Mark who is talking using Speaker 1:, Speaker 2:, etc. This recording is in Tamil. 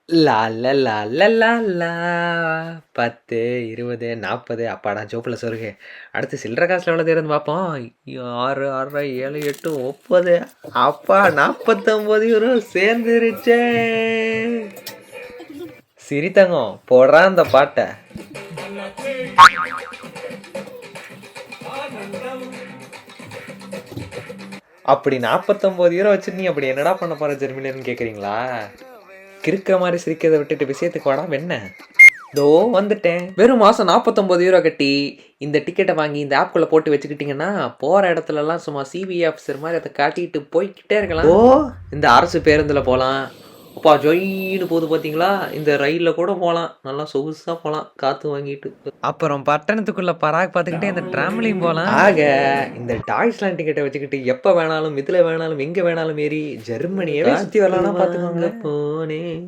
Speaker 1: லா லா லா லா லா லா. 10, 20, 40 அப்பாடா ஜோப்புல சொருகு. அடுத்து சில்லற காசுல எவ்வளோ தேருதுன்னு பார்ப்போம். 6, 6, 7, 8, 30 அப்பா 49 € சேர்ந்துருச்சே. சிரி தங்கம் போடுறா அந்த பாட்டை. அப்படி 49 € வச்சு நீ அப்படி என்னடா பண்ண போற ஜெர்மினியர்னு கேட்குறீங்களா? கிறுக்கிற மாதிரி சிரிக்கிறத விட்டுட்டு விஷயத்துக்கு வாடா வெண்ண. தோ வந்துட்டேன். வெறும் மாசம் 49 € கட்டி இந்த டிக்கெட்டை வாங்கி இந்த ஆப்குள்ள போட்டு வச்சுக்கிட்டீங்கன்னா போற இடத்துலலாம் சும்மா சிவி ஆஃபீஸர் மாதிரி அதை காட்டிட்டு போய்கிட்டே இருக்கலாம். ஓ இந்த அரசு பேருந்துல போகலாம். அப்பா ஜொயின்னு போகுது பார்த்தீங்களா? இந்த ரயிலில் கூட போகலாம். நல்லா சொகுசாக போகலாம் காற்று வாங்கிட்டு. அப்புறம் பட்டணத்துக்குள்ள பராக் பார்த்துக்கிட்டே இந்த ட்ராம்லையும் போகலாம். ஆக இந்த டாய்ஸ்லாண்ட் டிக்கெட்டை வச்சுக்கிட்டு எப்போ வேணாலும் இதில் வேணாலும் எங்கே வேணாலும் ஏறி ஜெர்மனியவே சுற்றி வரலாம்னா பார்த்துக்கோங்க. போனேன்